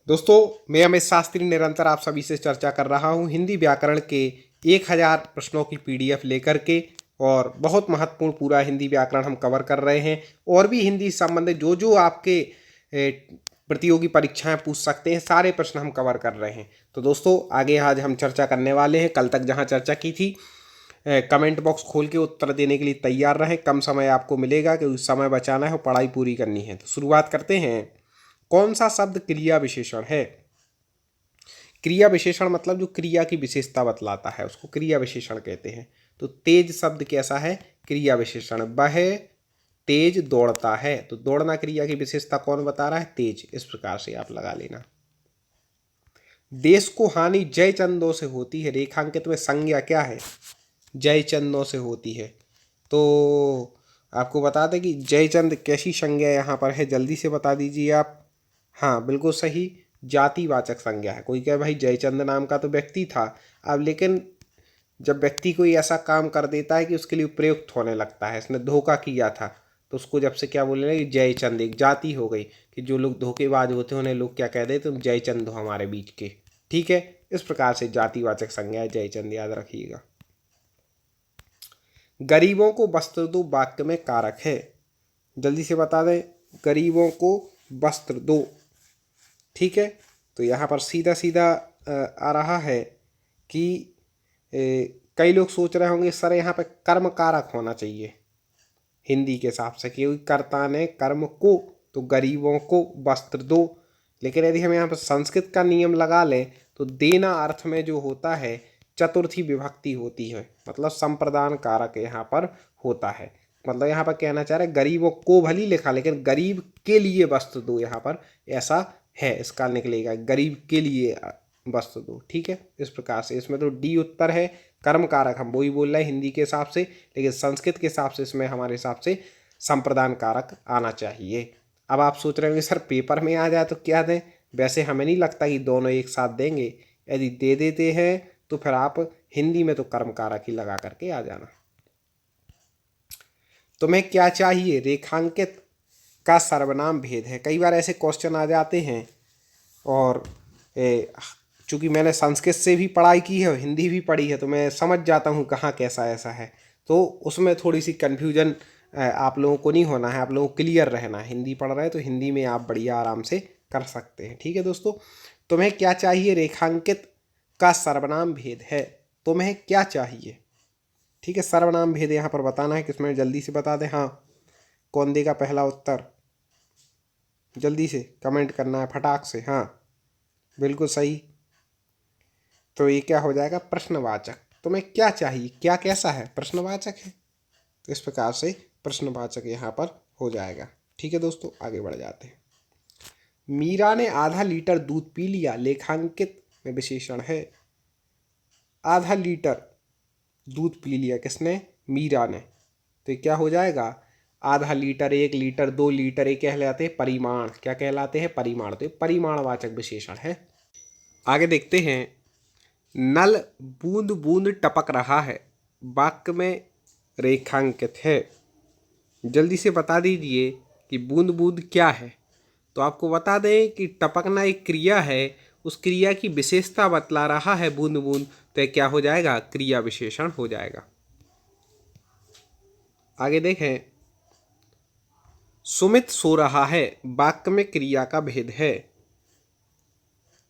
दोस्तों, मैं अमित शास्त्री निरंतर आप सभी से चर्चा कर रहा हूँ हिंदी व्याकरण के 1000 प्रश्नों की पीडीएफ लेकर के। और बहुत महत्वपूर्ण पूरा हिंदी व्याकरण हम कवर कर रहे हैं। और भी हिंदी संबंधित जो जो आपके प्रतियोगी परीक्षाएं पूछ सकते हैं, सारे प्रश्न हम कवर कर रहे हैं। तो दोस्तों, आगे आज हम चर्चा करने वाले हैं। कल तक जहाँ चर्चा की थी, कमेंट बॉक्स खोल के उत्तर देने के लिए तैयार रहें। कम समय आपको मिलेगा कि उस समय बचाना है और पढ़ाई पूरी करनी है। तो शुरुआत करते हैं। कौन सा शब्द क्रिया विशेषण है? क्रिया विशेषण मतलब जो क्रिया की विशेषता बतलाता है उसको क्रिया विशेषण कहते हैं। तो तेज शब्द कैसा है? क्रिया विशेषण। वह तेज दौड़ता है, तो दौड़ना क्रिया की विशेषता कौन बता रहा है? तेज। इस प्रकार से आप लगा लेना। देश को हानि जय चंदों से होती है, रेखांकित में संज्ञा क्या है? जय चंदों से होती है। तो आपको बता दें कि जयचंद कैसी संज्ञा यहाँ पर है, जल्दी से बता दीजिए आप। हाँ, बिल्कुल सही, जातिवाचक संज्ञा है। कोई कहे भाई जयचंद नाम का तो व्यक्ति था, अब लेकिन जब व्यक्ति कोई ऐसा काम कर देता है कि उसके लिए प्रयुक्त होने लगता है, इसने धोखा किया था, तो उसको जब से क्या बोले कि जयचंद, एक जाति हो गई कि जो लोग धोखेबाज होते हैं उन्हें लोग क्या कह देते, तुम जयचंद हो हमारे बीच के। ठीक है, इस प्रकार से जातिवाचक संज्ञा है जयचंद, याद रखिएगा। गरीबों को वस्त्र दो वाक्य में कारक है, जल्दी से बता दें। गरीबों को वस्त्र दो, ठीक है। तो यहाँ पर सीधा सीधा आ रहा है कि कई लोग सोच रहे होंगे सर यहाँ पे कर्म कारक होना चाहिए हिंदी के हिसाब से, क्योंकि कर्ता ने कर्म को, तो गरीबों को वस्त्र दो। लेकिन यदि हम यहाँ पर संस्कृत का नियम लगा लें तो देना अर्थ में जो होता है चतुर्थी विभक्ति होती है, मतलब संप्रदान कारक यहाँ पर होता है। मतलब यहाँ पर कहना चाह रहे गरीबों को भली लिखा, लेकिन गरीब के लिए वस्त्र दो यहाँ पर ऐसा है, इसका निकलेगा गरीब के लिए वस्त्र दो। ठीक है, इस प्रकार से इसमें तो डी उत्तर है। कर्म कारक हम वही बोल रहे हैं हिंदी के हिसाब से, लेकिन संस्कृत के हिसाब से इसमें हमारे हिसाब से संप्रदान कारक आना चाहिए। अब आप सोच रहे होंगे सर पेपर में आ जाए तो क्या दें? वैसे हमें नहीं लगता कि दोनों एक साथ देंगे। यदि दे देते हैं तो फिर आप हिंदी में तो कर्म कारक ही लगा करके आ जाना। तुम्हें क्या चाहिए रेखांकित का सर्वनाम भेद है। कई बार ऐसे क्वेश्चन आ जाते हैं, और चूँकि मैंने संस्कृत से भी पढ़ाई की है और हिंदी भी पढ़ी है, तो मैं समझ जाता हूँ कहाँ कैसा ऐसा है। तो उसमें थोड़ी सी कन्फ्यूजन आप लोगों को नहीं होना है, आप लोगों को क्लियर रहना है। हिंदी पढ़ रहे हैं तो हिंदी में आप बढ़िया आराम से कर सकते हैं। ठीक है दोस्तों, तुम्हें क्या चाहिए रेखांकित का सर्वनाम भेद है। तुम्हें क्या चाहिए, ठीक है। सर्वनाम भेद यहाँ पर बताना है, किसमें जल्दी से बता दें। हाँ, कौन देगा पहला उत्तर? जल्दी से कमेंट करना है फटाक से। हाँ, बिल्कुल सही। तो ये क्या हो जाएगा? प्रश्नवाचक। तुम्हें क्या चाहिए, क्या कैसा है, प्रश्नवाचक है, तो इस प्रकार से प्रश्नवाचक यहाँ पर हो जाएगा। ठीक है दोस्तों, आगे बढ़ जाते हैं। मीरा ने आधा लीटर दूध पी लिया, लेखांकित में विशेषण है। आधा लीटर दूध पी लिया किसने? मीरा ने। तो क्या हो जाएगा? आधा लीटर, 1 लीटर, 2 लीटर, ये कहलाते हैं परिमाण। क्या कहलाते हैं? परिमाण। तो परिमाणवाचक विशेषण है। आगे देखते हैं। नल बूंद बूंद टपक रहा है, वाक्य में रेखांकित है। जल्दी से बता दीजिए कि बूंद बूंद क्या है। तो आपको बता दें कि टपकना एक क्रिया है, उस क्रिया की विशेषता बतला रहा है बूंद बूंद, तो क्या हो जाएगा? क्रिया विशेषण हो जाएगा। आगे देखें। सुमित सो रहा है, वाक्य में क्रिया का भेद है।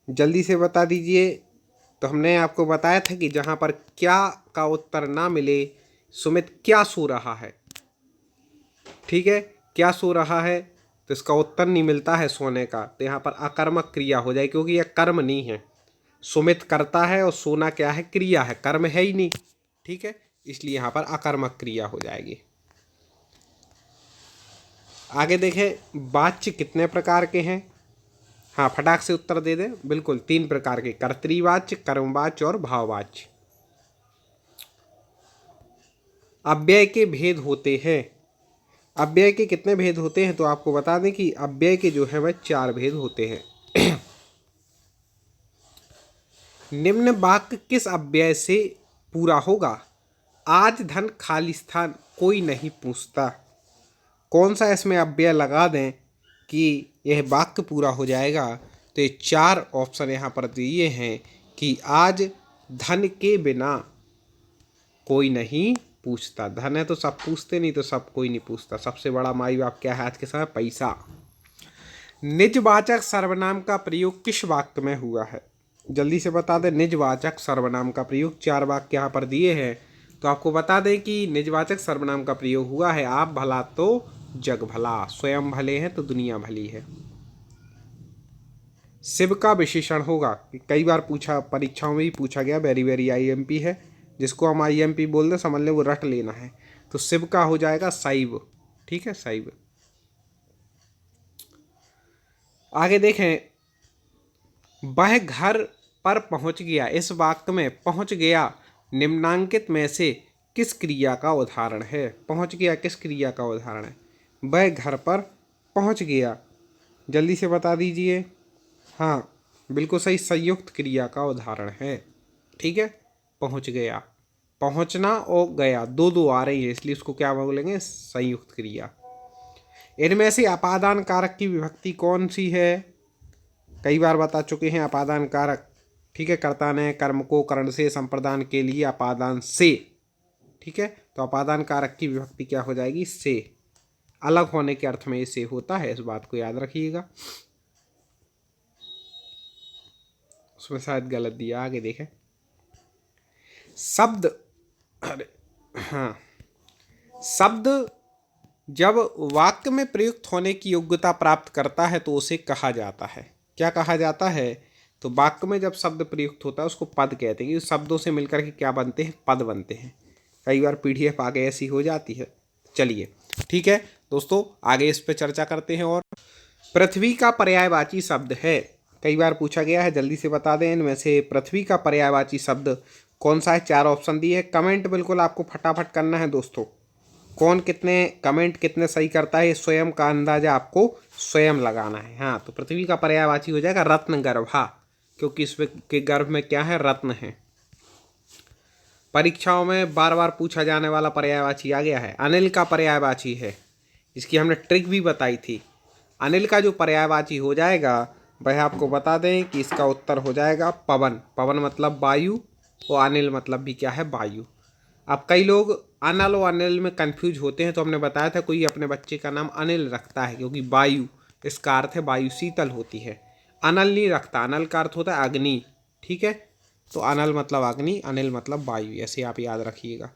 जल्दी से बता दीजिए। तो हमने आपको बताया था कि जहां पर क्या का उत्तर ना मिले, सुमित क्या सो रहा है, ठीक है, क्या सो रहा है, तो इसका उत्तर नहीं मिलता है सोने का, तो यहाँ पर अकर्मक क्रिया हो जाए, क्योंकि यह कर्म नहीं है। सुमित करता है और सोना क्या है? क्रिया है, कर्म है ही नहीं। ठीक है, इसलिए यहाँ पर अकर्मक क्रिया हो जाएगी। आगे देखें। वाच्य कितने प्रकार के हैं? हाँ, फटाक से उत्तर दे दें। बिल्कुल 3 प्रकार के, कर्तृवाच्य, कर्मवाच्य और भाववाच्य। अव्यय के भेद होते हैं। अव्यय के कितने भेद होते हैं? तो आपको बता दें कि अव्यय के जो है वह 4 भेद होते हैं। निम्न वाक्य किस अव्यय से पूरा होगा? आज धन खालिस्तान कोई नहीं पूछता। कौन सा इसमें अव्यय लगा दें कि यह वाक्य पूरा हो जाएगा? तो ये 4 ऑप्शन यहाँ पर दिए हैं कि आज धन के बिना कोई नहीं पूछता। धन है तो सब पूछते, नहीं तो सब कोई नहीं पूछता। सबसे बड़ा माई बाप क्या है आज के समय? पैसा। निजवाचक सर्वनाम का प्रयोग किस वाक्य में हुआ है? जल्दी से बता दें। निजवाचक सर्वनाम का प्रयोग 4 वाक्य यहाँ पर दिए हैं, तो आपको बता दें कि निजवाचक सर्वनाम का प्रयोग हुआ है आप भला तो जग भला, स्वयं भले हैं तो दुनिया भली है। शिव का विशेषण होगा, कई बार पूछा, परीक्षाओं में भी पूछा गया, वेरी वेरी आईएमपी है, जिसको हम आईएमपी बोल दें समझ लें वो रट लेना है। तो शिव का हो जाएगा शैव। ठीक है, शैव। आगे देखें, वह घर पर पहुंच गया। इस वाक्य में पहुंच गया निम्नांकित में से किस क्रिया का उदाहरण है? पहुंच गया किस क्रिया का उदाहरण है? वह घर पर पहुंच गया, जल्दी से बता दीजिए। हाँ बिल्कुल सही, संयुक्त क्रिया का उदाहरण है। ठीक है, पहुंच गया, पहुंचना और गया दो दो आ रही है, इसलिए उसको क्या बोलेंगे? संयुक्त क्रिया। इनमें से अपादान कारक की विभक्ति कौन सी है? कई बार बता चुके हैं अपादान कारक। ठीक है, कर्ता ने कर्म को करण से संप्रदान के लिए अपादान से। ठीक है, तो अपादान कारक की विभक्ति क्या हो जाएगी? से। अलग होने के अर्थ में से होता है, इस बात को याद रखिएगा। उसमें शायद गलत दिया, आगे देखें। शब्द, अरे हाँ, शब्द जब वाक्य में प्रयुक्त होने की योग्यता प्राप्त करता है तो उसे कहा जाता है, क्या कहा जाता है? तो वाक्य में जब शब्द प्रयुक्त होता है उसको पद कहते हैं, क्योंकि शब्दों से मिलकर के क्या बनते हैं? पद बनते हैं। कई बार पीडीएफ आगे ऐसी हो जाती है। चलिए ठीक है दोस्तों, आगे इस पे चर्चा करते हैं। और पृथ्वी का पर्यायवाची शब्द है, कई बार पूछा गया है, जल्दी से बता दें इनमें से पृथ्वी का पर्यायवाची शब्द कौन सा है? 4 ऑप्शन दिए। कमेंट बिल्कुल आपको फटाफट करना है दोस्तों। कौन कितने कमेंट कितने सही करता है, स्वयं का अंदाजा आपको स्वयं लगाना है। हाँ, तो पृथ्वी का पर्यायवाची हो जाएगा रत्न गर्भा, क्योंकि इसके गर्भ में क्या है? रत्न है। परीक्षाओं में बार बार पूछा जाने वाला पर्यायवाची आ गया है। अनिल का पर्यायवाची है, इसकी हमने ट्रिक भी बताई थी। अनिल का जो पर्यायवाची हो जाएगा वह आपको बता दें कि इसका उत्तर हो जाएगा पवन। पवन मतलब वायु, और अनिल मतलब भी क्या है? वायु। अब कई लोग अनल और अनिल में कंफ्यूज होते हैं, तो हमने बताया था कोई अपने बच्चे का नाम अनिल रखता है, क्योंकि वायु इसका अर्थ है वायु शीतल होती है। अनल नहीं रखता, अनल का अर्थ होता है अग्नि। ठीक है, तो अनल मतलब अग्नि, अनिल मतलब वायु, ऐसे आप याद रखिएगा।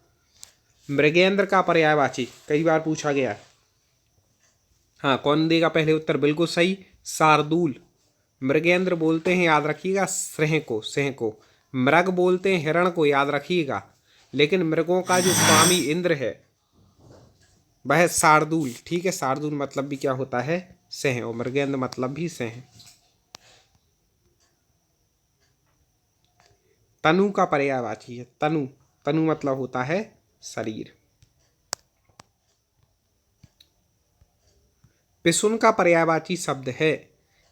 मृगेंद्र का पर्यायवाची कई बार पूछा गया। हाँ, कौन देगा पहले उत्तर? बिल्कुल सही, शार्दूल। मृगेंद्र बोलते हैं, याद रखिएगा, सिंह को, सिंह को। मृग बोलते हैं हिरण को, याद रखिएगा। लेकिन मृगों का जो स्वामी इंद्र है वह शार्दूल। ठीक है, शार्दूल मतलब भी क्या होता है? सिंह, और मृगेंद्र मतलब भी सिंह। तनु का पर्यायवाची है तनु। तनु मतलब होता है शरीर। पिसुन का पर्यायवाची शब्द है।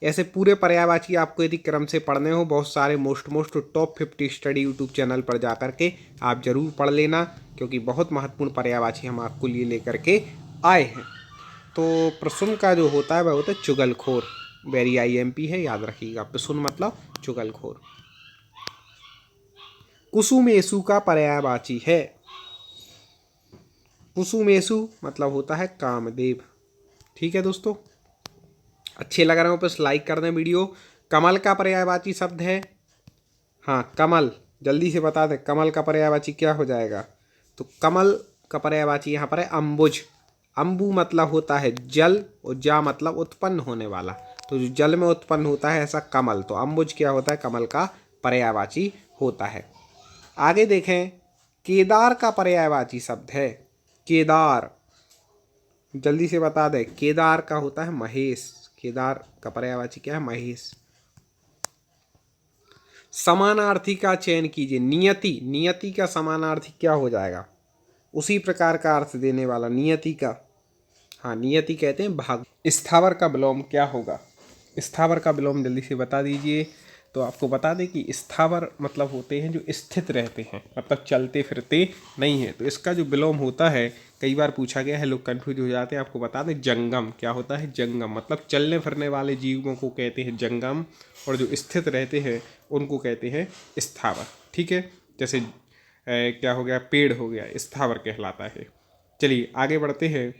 ऐसे पूरे पर्यायवाची आपको यदि क्रम से पढ़ने हो, बहुत सारे most top 50 study YouTube channel पर जा करके आप जरूर पढ़ लेना, क्योंकि बहुत महत्वपूर्ण पर्यायवाची हम आपको लिए लेकर के आए हैं। तो पिसुन का जो होता है वह होता है चुगलखोर। वेरी आईएमपी है, याद रखिएगा। पिसुन मतलब चुगलखोर। कुसुमेशु का पर्यायवाची है। कुसुमेशु मतलब होता है कामदेव। ठीक है दोस्तों, अच्छे लग रहे हो बस लाइक कर दें वीडियो। कमल का पर्यायवाची शब्द है। हाँ, कमल, जल्दी से बता दें कमल का पर्यायवाची क्या हो जाएगा? तो कमल का पर्यायवाची यहाँ पर है अम्बुज। अम्बु मतलब होता है जल, और जा मतलब उत्पन्न होने वाला, तो जो जल में उत्पन्न होता है ऐसा कमल, तो अम्बुज क्या होता है? कमल का पर्यायवाची होता है। आगे देखें, केदार का पर्यायवाची शब्द है। केदार, जल्दी से बता दें, केदार का होता है महेश। केदार का पर्यायवाची क्या है? महेश। समानार्थी का चयन कीजिए। नियति, नियति का समानार्थी क्या हो जाएगा? उसी प्रकार का अर्थ देने वाला नियति का, हाँ, नियति कहते हैं भाग। स्थावर का विलोम क्या होगा? स्थावर का विलोम जल्दी से बता दीजिए। तो आपको बता दें कि स्थावर मतलब होते हैं जो स्थित रहते हैं, मतलब चलते फिरते नहीं है। तो इसका जो विलोम होता है, कई बार पूछा गया है, लोग कंफ्यूज हो जाते हैं। आपको बता दें जंगम क्या होता है। जंगम मतलब चलने फिरने वाले जीवों को कहते हैं जंगम, और जो स्थित रहते हैं उनको कहते हैं स्थावर। ठीक है, जैसे क्या हो गया, पेड़ हो गया, स्थावर कहलाता है। चलिए आगे बढ़ते हैं।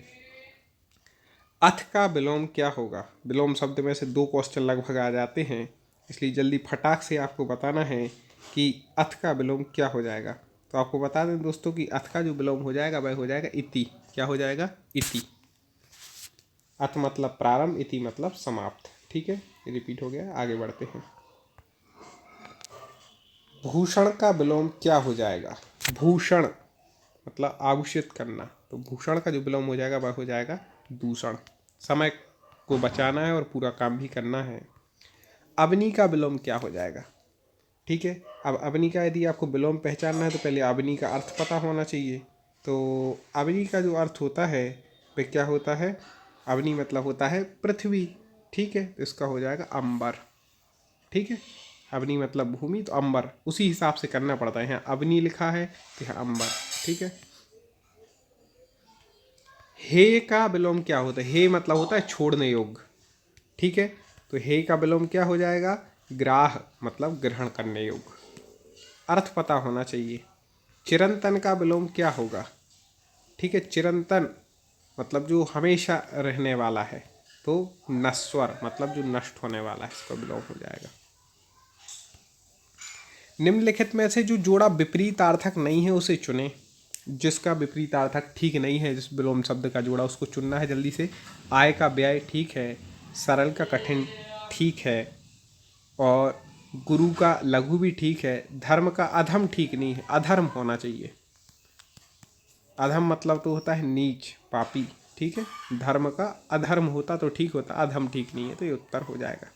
अथ का विलोम क्या होगा। विलोम शब्द में से 2 क्वेश्चन लगभग आ जाते हैं, इसलिए जल्दी फटाक से आपको बताना है कि अथ का विलोम क्या हो जाएगा। तो आपको बता दें दोस्तों कि अथ का जो विलोम हो जाएगा वह हो जाएगा इति। क्या हो जाएगा, इति। अथ मतलब प्रारंभ, इति मतलब समाप्त। ठीक है, ये रिपीट हो गया। आगे बढ़ते हैं। भूषण का विलोम क्या हो जाएगा। भूषण मतलब आभूषित करना, तो भूषण का जो विलोम हो जाएगा वह हो जाएगा दूषण। समय को बचाना है और पूरा काम भी करना है। अवनी का विलोम क्या हो जाएगा। ठीक है, अब अवनी का यदि आपको विलोम पहचानना है तो पहले अवनी का अर्थ पता होना चाहिए। तो अवनी का जो अर्थ होता है वह क्या होता है। अवनी मतलब होता है पृथ्वी। ठीक है, तो इसका हो जाएगा अंबर। ठीक है, अवनी मतलब भूमि, तो अंबर उसी हिसाब से करना पड़ता है। यहाँ अवनी लिखा है तो यहाँ अंबर। ठीक है, हे का विलोम क्या होता है। हे मतलब होता है छोड़ने योग्य। ठीक है, तो हे का विलोम क्या हो जाएगा, ग्राह मतलब ग्रहण करने योग्य। अर्थ पता होना चाहिए। चिरंतन का विलोम क्या होगा। ठीक है, चिरंतन मतलब जो हमेशा रहने वाला है, तो नश्वर मतलब जो नष्ट होने वाला है, इसका विलोम हो जाएगा। निम्नलिखित में से जो जोड़ा विपरीतार्थक नहीं है उसे चुने। जिसका विपरीतार्थक ठीक नहीं है, जिस विलोम शब्द का जोड़ा, उसको चुनना है जल्दी से। आय का व्यय ठीक है, सरल का कठिन ठीक है, और गुरु का लघु भी ठीक है। धर्म का अधम ठीक नहीं है, अधर्म होना चाहिए। अधम मतलब तो होता है नीच, पापी। ठीक है, धर्म का अधर्म होता तो ठीक होता, अधम ठीक नहीं है, तो ये उत्तर हो जाएगा।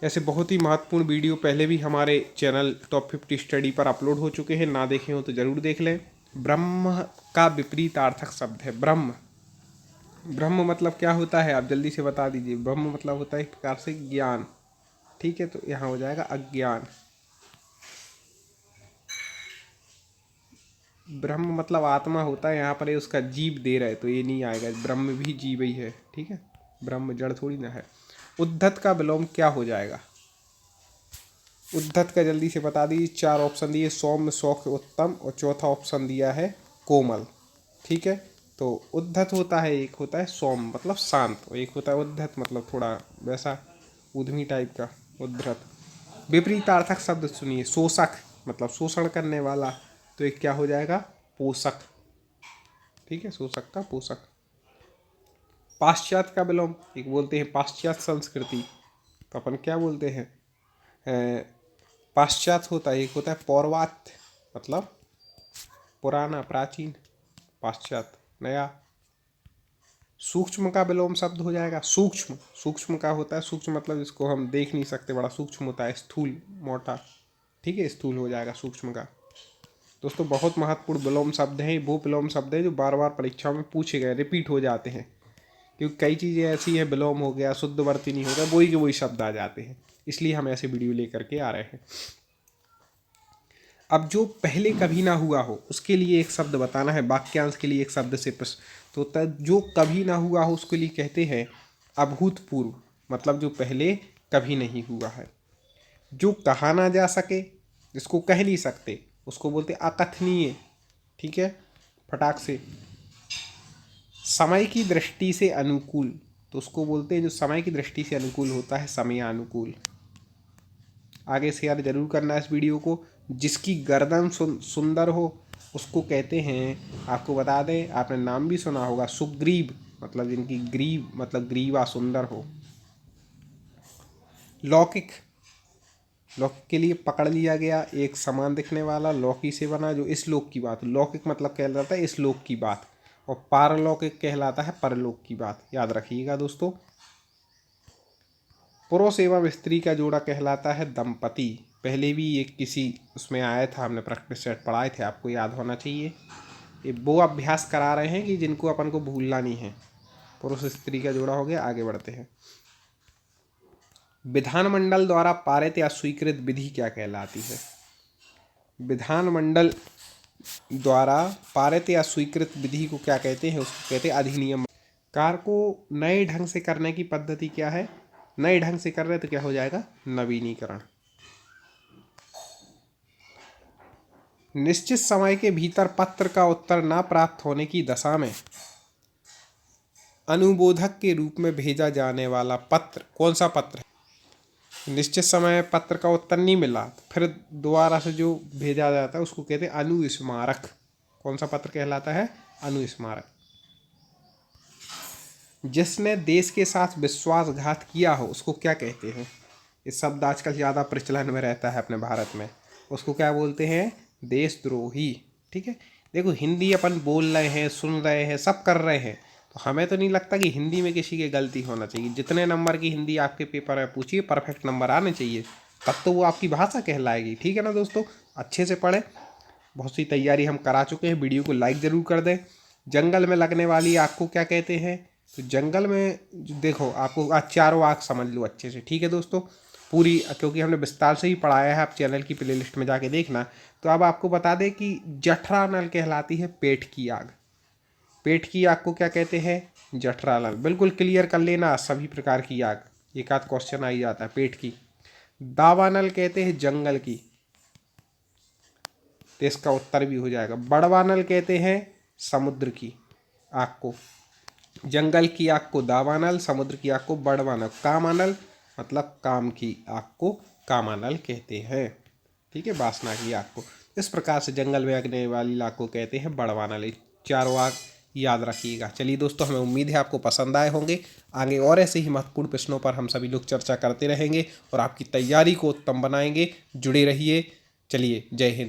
ऐसे बहुत ही महत्वपूर्ण वीडियो पहले भी हमारे चैनल टॉप 50 स्टडी पर अपलोड हो चुके हैं, ना देखे हो तो ज़रूर देख लें। ब्रह्म का विपरीतार्थक शब्द है ब्रह्म। ब्रह्म मतलब क्या होता है, आप जल्दी से बता दीजिए। ब्रह्म मतलब होता है एक प्रकार से ज्ञान। ठीक है, तो यहाँ हो जाएगा अज्ञान। ब्रह्म मतलब आत्मा होता है, यहाँ पर ये उसका जीव दे रहा है तो ये नहीं आएगा। ब्रह्म भी जीव ही है। ठीक है, ब्रह्म जड़ थोड़ी ना है। उद्धत का विलोम क्या हो जाएगा। उद्धत का जल्दी से बता दीजिए। 4 ऑप्शन दिए, सौम्य, सौख्य, उत्तम, और चौथा ऑप्शन दिया है कोमल। ठीक है, तो उद्धत होता है, एक होता है सौम्य मतलब शांत, और एक होता है उद्धत मतलब थोड़ा वैसा उद्यमी टाइप का, उद्धत। विपरीतार्थक शब्द सुनिए। शोषक मतलब शोषण करने वाला, तो एक क्या हो जाएगा, पोषक। ठीक है, शोषक का पोषक। पाश्चात्य का विलोम, एक बोलते हैं पाश्चात्य संस्कृति, तो अपन क्या बोलते हैं, पाश्चात्य होता है, एक होता है पौर्वात्य मतलब पुराना, प्राचीन, पाश्चात्य नया। सूक्ष्म का विलोम शब्द हो जाएगा सूक्ष्म। सूक्ष्म का होता है, सूक्ष्म मतलब जिसको हम देख नहीं सकते, बड़ा सूक्ष्म होता है, स्थूल, मोटा। ठीक है, स्थूल हो जाएगा सूक्ष्म का। दोस्तों बहुत महत्वपूर्ण विलोम शब्द हैं, वो विलोम शब्द हैं जो बार बार परीक्षा में पूछे गए, रिपीट हो जाते हैं। क्योंकि कई चीज़ें ऐसी हैं, विलोम हो गया, शुद्धवर्ती नहीं हो गया, वही के वही शब्द आ जाते हैं, इसलिए हम ऐसे वीडियो लेकर के आ रहे हैं। अब जो पहले कभी ना हुआ हो उसके लिए एक शब्द बताना है, वाक्यांश के लिए एक शब्द से प्रश्न। तो जो कभी ना हुआ हो उसके लिए कहते हैं अभूतपूर्व, मतलब जो पहले कभी नहीं हुआ है। जो कहा ना जा सके, जिसको कह नहीं सकते, उसको बोलते अकथनीय। ठीक है, फटाक से। समय की दृष्टि से अनुकूल, तो उसको बोलते हैं जो समय की दृष्टि से अनुकूल होता है, समयानुकूल। आगे शेयर जरूर करना इस वीडियो को। जिसकी गर्दन सुंदर हो उसको कहते हैं, आपको बता दें, आपने नाम भी सुना होगा, सुग्रीव, मतलब जिनकी ग्रीव मतलब ग्रीवा सुंदर हो। लौकिक, लौकिक के लिए पकड़ लिया गया, एक समान दिखने वाला, लौकी से बना, जो इस लोक की बात। लौकिक मतलब कहलाता है इस लोक की बात, और पारलौकिक कहलाता है परलोक की बात। याद रखिएगा दोस्तों। पुरुष एवं स्त्री का जोड़ा कहलाता है दंपति। पहले भी एक किसी उसमें आया था, हमने प्रैक्टिस सेट पढ़ाए थे, आपको याद होना चाहिए। ये वो अभ्यास करा रहे हैं कि जिनको अपन को भूलना नहीं है। पुरुष स्त्री का जोड़ा हो गया। आगे बढ़ते हैं। विधानमंडल द्वारा पारित या स्वीकृत विधि क्या कहलाती है? विधानमंडल द्वारा पारित या स्वीकृत विधि को क्या कहते हैं? उसको कहते हैं अधिनियम। कार्य को नए ढंग से करने की पद्धति क्या है? नए ढंग से कर रहे तो क्या हो जाएगा? नवीनीकरण। निश्चित समय के भीतर पत्र का उत्तर न प्राप्त होने की दशा में अनुबोधक के रूप में भेजा जाने वाला पत्र कौन सा पत्र है? निश्चित समय पत्र का उत्तर नहीं मिला तो फिर दोबारा से जो भेजा जाता है उसको कहते हैं अनुस्मारक। कौन सा पत्र कहलाता है? अनुस्मारक। जिसने देश के साथ विश्वासघात किया हो उसको क्या कहते हैं? ये शब्द आजकल ज़्यादा प्रचलन में रहता है अपने भारत में। उसको क्या बोलते हैं? देशद्रोही। ठीक है, देखो हिंदी अपन बोल रहे हैं, सुन रहे हैं, सब कर रहे हैं, तो हमें तो नहीं लगता कि हिंदी में किसी की गलती होना चाहिए। जितने नंबर की हिंदी आपके पेपर में पूछिए, परफेक्ट नंबर आने चाहिए, तब तो वो आपकी भाषा कहलाएगी। ठीक है ना दोस्तों, अच्छे से पढ़ें। बहुत सी तैयारी हम करा चुके हैं। वीडियो को लाइक ज़रूर कर दें। जंगल में लगने वाली आग को क्या कहते हैं? तो जंगल में देखो, आपको आज चारों आग समझ लो अच्छे से। ठीक है दोस्तों, पूरी, क्योंकि हमने विस्तार से ही पढ़ाया है, आप चैनल की प्लेलिस्ट में जाके देखना। तो अब आपको बता दें कि जठरा नल कहलाती है पेट की आग। पेट की आग को क्या कहते हैं? जठरा नल। बिल्कुल क्लियर कर लेना सभी प्रकार की आग, एक आध क्वेश्चन आ ही जाता है पेट की। दावानल कहते हैं जंगल की, तो इसका उत्तर भी हो जाएगा। बड़वानल कहते हैं समुद्र की आग को। जंगल की आग को दावानल, समुद्र की आग को बड़वानल। कामानल मतलब काम की आग को कामानल कहते हैं। ठीक है, वासना की आग को। इस प्रकार से जंगल में लगने वाली आग को कहते हैं बड़वानल। चारों आग याद रखिएगा। चलिए दोस्तों, हमें उम्मीद है आपको पसंद आए होंगे। आगे और ऐसे ही महत्वपूर्ण प्रश्नों पर हम सभी लोग चर्चा करते रहेंगे और आपकी तैयारी को उत्तम बनाएंगे। जुड़े रहिए। चलिए, जय हिंद।